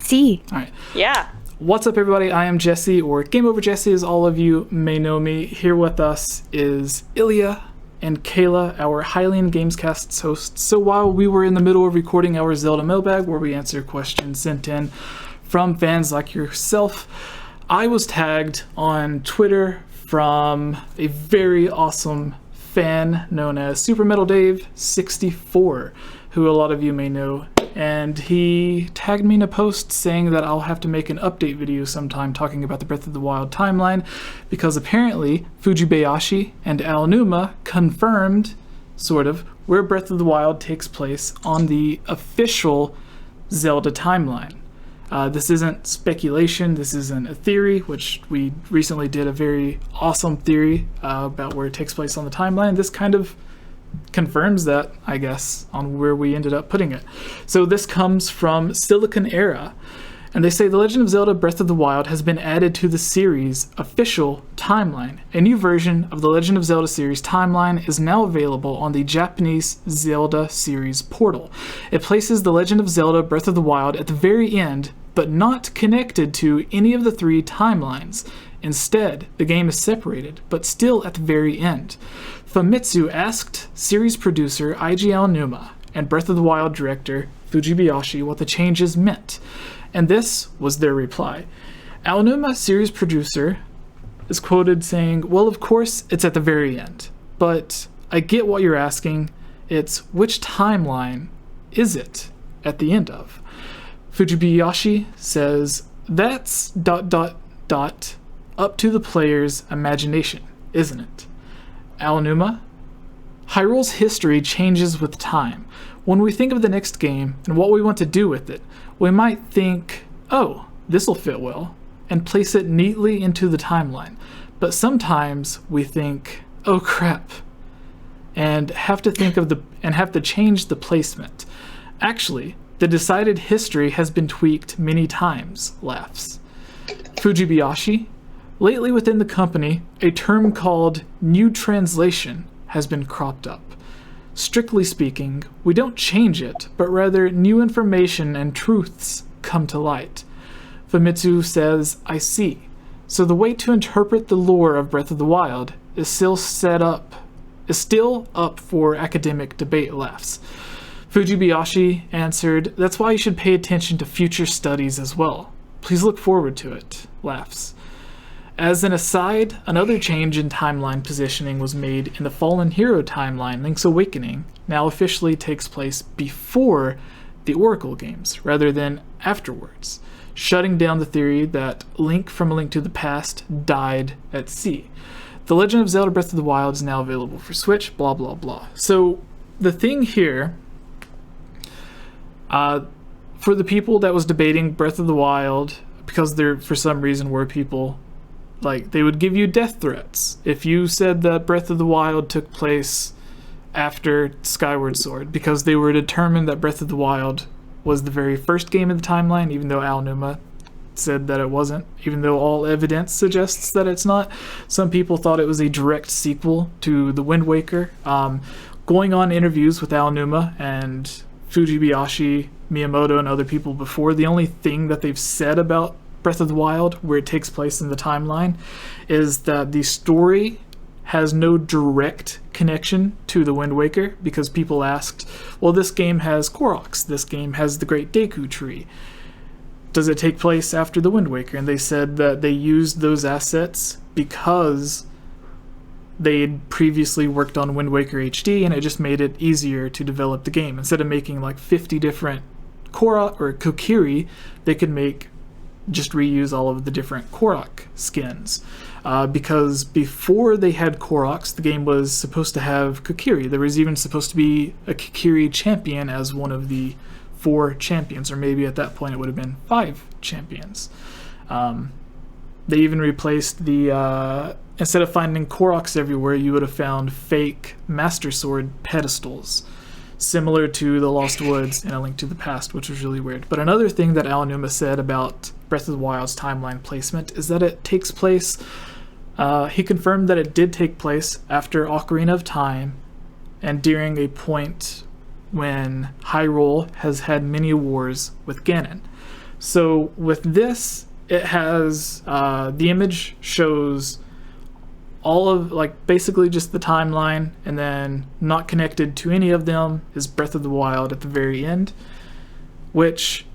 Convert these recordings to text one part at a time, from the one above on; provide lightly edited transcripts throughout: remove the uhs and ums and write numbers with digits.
See. All right. Yeah. What's up, everybody? I am Jesse, or GameOverJesse, as all of you may know me. Here with us is Ilya and Kayla, our Hylian Gamescast hosts. So while we were in the middle of recording our Zelda mailbag, where we answer questions sent in from fans like yourself, I was tagged on Twitter from a very awesome fan known as Super Metal Dave 64, who a lot of you may know. And he tagged me in a post saying that I'll have to make an update video sometime talking about the Breath of the Wild timeline, because apparently Fujibayashi and Aonuma confirmed, sort of, where Breath of the Wild takes place on the official Zelda timeline. This isn't speculation, this isn't a theory, which we recently did a very awesome theory about where it takes place on the timeline. This kind of confirms that, I guess, on where we ended up putting it. So this comes from Silicon Era, and they say The Legend of Zelda Breath of the Wild has been added to the series' official timeline. A new version of the Legend of Zelda series timeline is now available on the Japanese Zelda series portal. It places The Legend of Zelda Breath of the Wild at the very end, but not connected to any of the three timelines. Instead, the game is separated, but still at the very end. Famitsu asked series producer Eiji Aonuma and Breath of the Wild director Fujibayashi what the changes meant, and this was their reply. Aonuma, series producer, is quoted saying, "Well, of course, it's at the very end, but I get what you're asking. It's which timeline is it at the end of?" Fujibayashi says, "That's ... up to the player's imagination, isn't it?" Aonuma, "Hyrule's history changes with time. When we think of the next game and what we want to do with it, we might think, oh, this'll fit well, and place it neatly into the timeline. But sometimes we think, oh crap, and have to change the placement. Actually, the decided history has been tweaked many times," laughs. Fujibayashi, "Lately within the company, a term called new translation has been cropped up. Strictly speaking, we don't change it, but rather new information and truths come to light." Famitsu says, "I see. So the way to interpret the lore of Breath of the Wild is still up for academic debate," laughs. Fujibayashi answered, "That's why you should pay attention to future studies as well. Please look forward to it," laughs. As an aside, another change in timeline positioning was made in the Fallen Hero timeline. Link's Awakening now officially takes place before the Oracle games, rather than afterwards, shutting down the theory that Link from A Link to the Past died at sea. The Legend of Zelda Breath of the Wild is now available for Switch, blah blah blah. So the thing here, for the people that was debating Breath of the Wild, because there for some reason were people, like, they would give you death threats if you said that Breath of the Wild took place after Skyward Sword, because they were determined that Breath of the Wild was the very first game of the timeline, even though Aonuma said that it wasn't, even though all evidence suggests that it's not. Some people thought it was a direct sequel to The Wind Waker. Going on interviews with Aonuma and Fujibayashi, Miyamoto, and other people before, the only thing that they've said about Breath of the Wild, where it takes place in the timeline, is that the story has no direct connection to The Wind Waker, because people asked, well, this game has Koroks, this game has the Great Deku Tree. Does it take place after The Wind Waker? And they said that they used those assets because they had previously worked on Wind Waker HD, and it just made it easier to develop the game. Instead of making like 50 different Korok or Kokiri, they could just reuse all of the different Korok skins. Because before they had Koroks, the game was supposed to have Kokiri. There was even supposed to be a Kokiri champion as one of the 4 champions, or maybe at that point it would have been 5 champions. They even replaced instead of finding Koroks everywhere, you would have found fake Master Sword pedestals, similar to the Lost Woods in A Link to the Past, which was really weird. But another thing that Aonuma said about Breath of the Wild's timeline placement is that it takes place, he confirmed that it did take place after Ocarina of Time, and during a point when Hyrule has had many wars with Ganon. So with this, it has the image shows all of, like, basically just the timeline, and then not connected to any of them is Breath of the Wild at the very end, which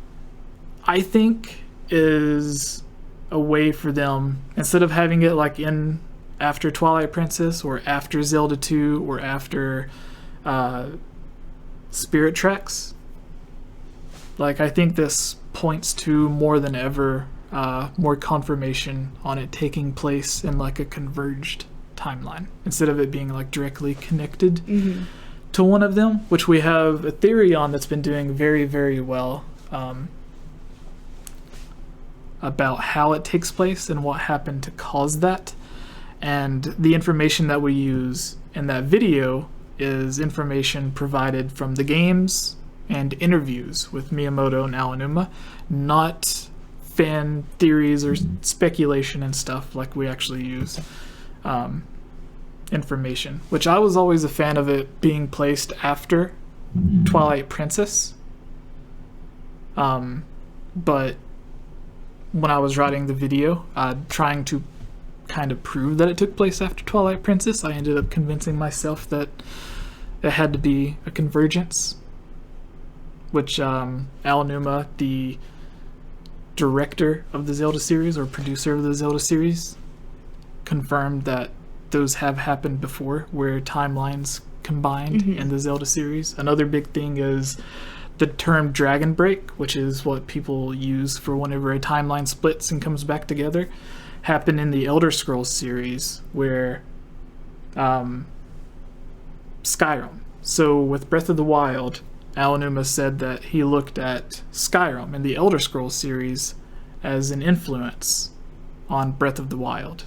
I think is a way for them, instead of having it like in after Twilight Princess or after Zelda 2 or after Spirit Tracks. Like, I think this points to more than ever more confirmation on it taking place in like a converged timeline instead of it being like directly connected to one of them, which we have a theory on that's been doing very, very well about how it takes place and what happened to cause that. And the information that we use in that video is information provided from the games and interviews with Miyamoto and Aonuma, not fan theories or speculation and stuff like we actually use information, which I was always a fan of it being placed after Twilight Princess. But when I was writing the video, trying to kind of prove that it took place after Twilight Princess, I ended up convincing myself that it had to be a convergence, which Aonuma, the director of the Zelda series or producer of the Zelda series, confirmed that those have happened before where timelines combined in the Zelda series. Another big thing is the term Dragon Break, which is what people use for whenever a timeline splits and comes back together, happened in the Elder Scrolls series where Skyrim. So with Breath of the Wild, Aonuma said that he looked at Skyrim in the Elder Scrolls series as an influence on Breath of the Wild.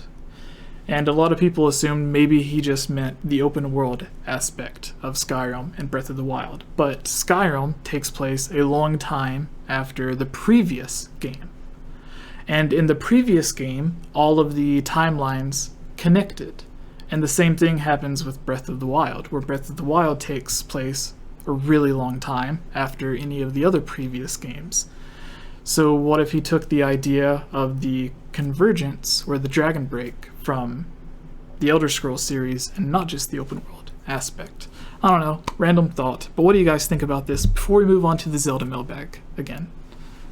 And a lot of people assumed maybe he just meant the open world aspect of Skyrim and Breath of the Wild. But Skyrim takes place a long time after the previous game. And in the previous game, all of the timelines connected. And the same thing happens with Breath of the Wild, where Breath of the Wild takes place a really long time after any of the other previous games. So what if he took the idea of the convergence or the Dragon Break from the Elder Scrolls series and not just the open world aspect? I don't know, random thought. But what do you guys think about this before we move on to the Zelda mailbag again?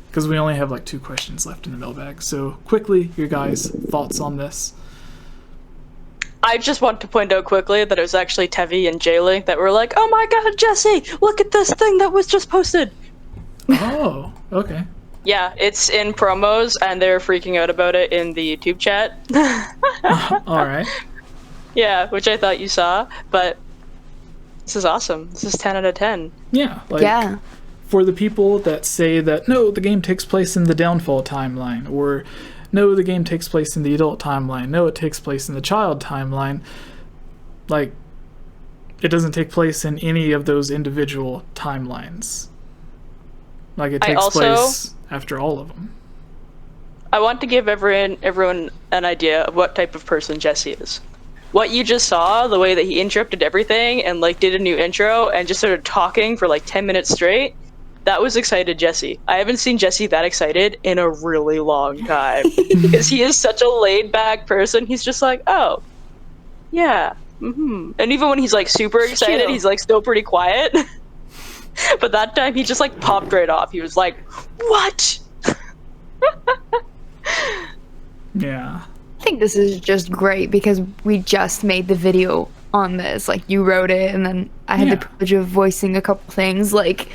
Because we only have like 2 questions left in the mailbag. So quickly, your guys' thoughts on this. I just want to point out quickly that it was actually Tevi and Jaylee that were like, "Oh my god, Jesse, look at this thing that was just posted." Oh, okay. Yeah, it's in promos, and they're freaking out about it in the YouTube chat. All right. Yeah, which I thought you saw, but this is awesome. This is 10 out of 10. Yeah. Like, for the people that say that, no, the game takes place in the Downfall timeline, or no, the game takes place in the adult timeline, no, it takes place in the child timeline, like, it doesn't take place in any of those individual timelines. Like, it takes place after all of them. I want to give everyone an idea of what type of person Jesse is. What you just saw, the way that he interrupted everything and like did a new intro and just started talking for like 10 minutes straight, that was excited Jesse. I haven't seen Jesse that excited in a really long time. Because he is such a laid-back person. He's just like, oh, yeah, And even when he's like super excited, he's like still pretty quiet. But that time he just like popped right off. He was like, what? Yeah. I think this is just great because we just made the video on this. Like, you wrote it, and then I had the privilege of voicing a couple things. Like,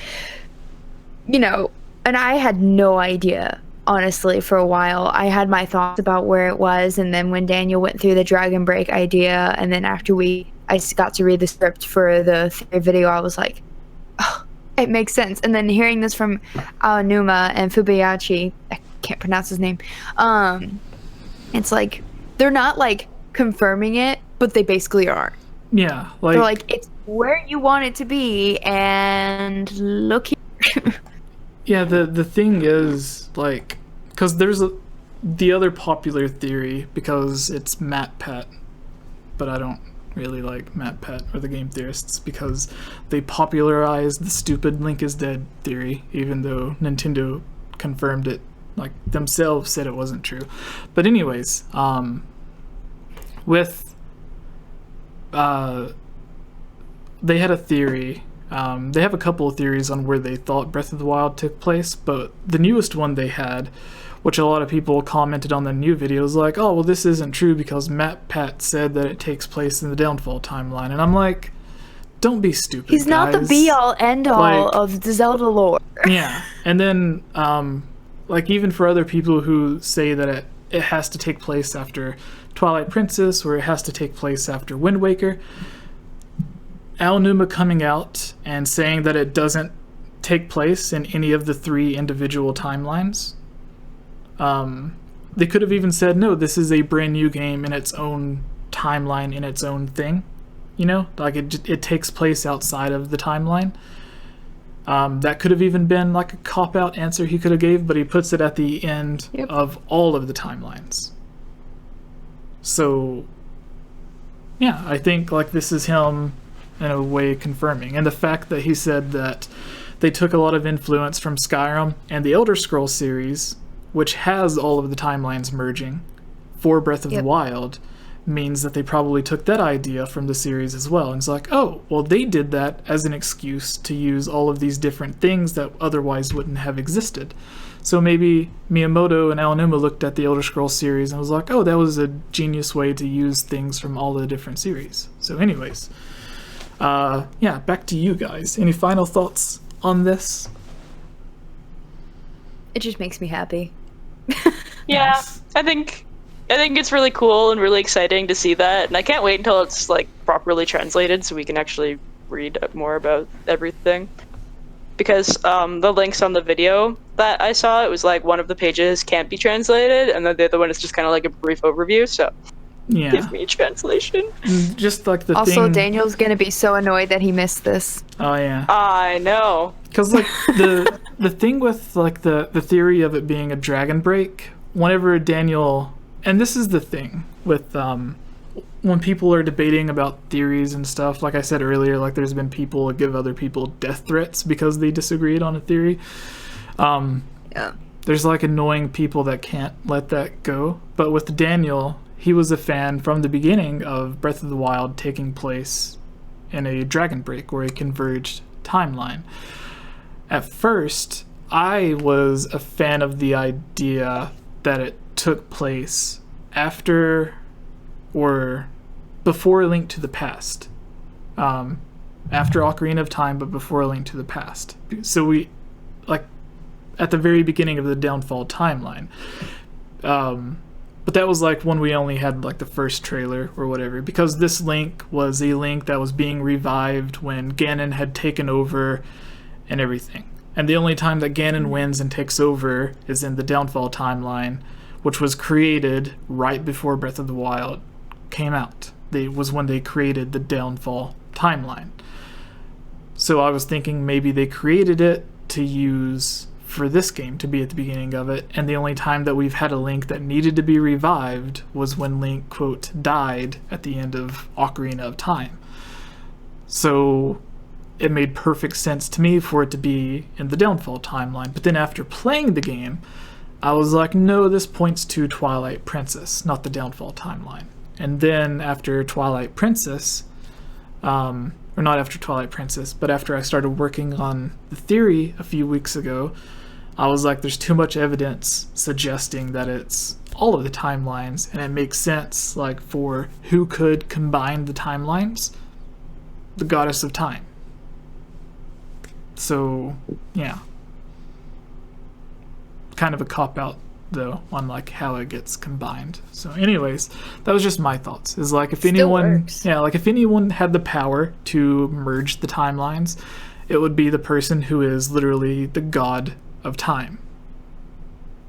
you know, and I had no idea, honestly, for a while. I had my thoughts about where it was, and then when Daniel went through the Dragon Break idea, and then after I got to read the script for the theory video, I was like, oh, it makes sense. And then hearing this from Aonuma and Fubayashi, I can't pronounce his name, it's like, they're not, like, confirming it, but they basically are. Yeah, like... They're like, it's where you want it to be, and look here. Yeah, the thing is, like... Because there's the other popular theory, because it's MatPat, but I don't really like MatPat or the game theorists, because they popularized the stupid Link is dead theory, even though Nintendo confirmed it, like themselves said it wasn't true. But anyways, with they had a theory. They have a couple of theories on where they thought Breath of the Wild took place, but the newest one they had, which a lot of people commented on the new videos, like, oh, well, this isn't true because MatPat said that it takes place in the Downfall timeline. And I'm like, don't be stupid, He's not the guys. be-all, end-all Like, of the Zelda lore. Yeah. And then, like, even for other people who say that it has to take place after Twilight Princess or it has to take place after Wind Waker, Aonuma coming out and saying that it doesn't take place in any of the 3 individual timelines. They could have even said, no, this is a brand new game in its own timeline, in its own thing. You know, like it takes place outside of the timeline. That could have even been like a cop-out answer he could have gave, but he puts it at the end of all of the timelines. So, yeah, I think like this is him in a way confirming. And the fact that he said that they took a lot of influence from Skyrim and the Elder Scrolls series, which has all of the timelines merging for Breath of the Wild, means that they probably took that idea from the series as well. And it's like, oh, well, they did that as an excuse to use all of these different things that otherwise wouldn't have existed. So maybe Miyamoto and Aonuma looked at the Elder Scrolls series and was like, oh, that was a genius way to use things from all the different series. So anyways, yeah, back to you guys. Any final thoughts on this? It just makes me happy. Yeah, Nice. I think it's really cool and really exciting to see that, and I can't wait until it's like properly translated so we can actually read more about everything. Because the links on the video that I saw, it was like one of the pages can't be translated, and then the other one is just kind of like a brief overview. So Yeah. give me a translation. Just like the Also, thing. Daniel's gonna be so annoyed that he missed this. Oh yeah. I know. Because like the thing with like the theory of it being a dragon break, whenever Daniel, and this is the thing with when people are debating about theories and stuff, like I said earlier, like there's been people that give other people death threats because they disagreed on a theory. Yeah. There's like annoying people that can't let that go. But with Daniel, he was a fan from the beginning of Breath of the Wild taking place in a dragon break or a converged timeline. At first, I was a fan of the idea that it took place after or before A Link to the Past. After Ocarina of Time, but before A Link to the Past. So we, like, at the very beginning of the Downfall timeline. But that was like when we only had like the first trailer or whatever, because this Link was a Link that was being revived when Ganon had taken over and everything. And the only time that Ganon wins and takes over is in the Downfall timeline, which was created right before Breath of the Wild came out. Was when they created the Downfall timeline. So I was thinking maybe they created it to use for this game to be at the beginning of it, and the only time that we've had a Link that needed to be revived was when Link, quote, died at the end of Ocarina of Time. So it made perfect sense to me for it to be in the Downfall timeline. But then after playing the game, I was like, no, this points to Twilight Princess, not the Downfall timeline. And then after Twilight Princess, or not after Twilight Princess, but after I started working on the theory a few weeks ago, I was like, there's too much evidence suggesting that it's all of the timelines, and it makes sense, like, for who could combine the timelines? The Goddess of Time. So, yeah. Kind of a cop-out, though, on, like, how it gets combined. So, anyways, that was just my thoughts. Is like, if anyone... works. Yeah, like, if anyone had the power to merge the timelines, it would be the person who is literally the god of time.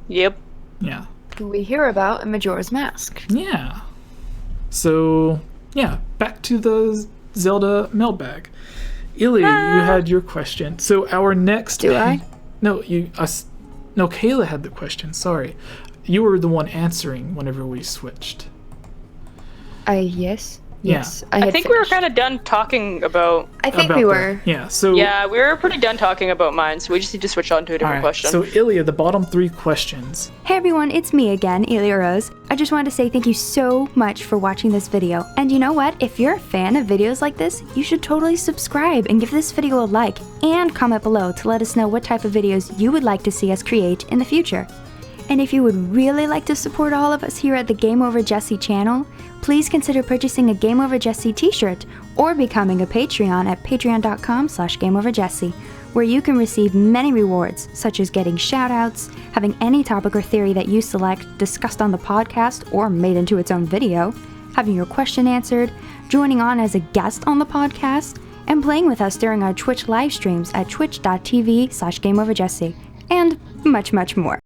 Yep. Yeah. Who we hear about in Majora's Mask. Yeah. So, yeah, back to the Zelda mailbag. Illy, you had your question. So our next... Do I? No, no, Kayla had the question, sorry. You were the one answering whenever we switched. Yes. Yes. I think we were kind of done talking about. I think about we the- were. Yeah, so... Yeah, we were pretty done talking about mine, so we just need to switch on to a different Alright, question. so Ilya, the bottom 3 questions. Hey everyone, it's me again, Ilya Rose. I just wanted to say thank you so much for watching this video. And you know what? If you're a fan of videos like this, you should totally subscribe and give this video a like and comment below to let us know what type of videos you would like to see us create in the future. And if you would really like to support all of us here at the GameOverJesse channel, please consider purchasing a GameOverJesse t-shirt or becoming a Patreon at patreon.com/GameOverJesse, where you can receive many rewards, such as getting shoutouts, having any topic or theory that you select discussed on the podcast or made into its own video, having your question answered, joining on as a guest on the podcast, and playing with us during our Twitch live streams at twitch.tv/GameOverJesse, and much, much more.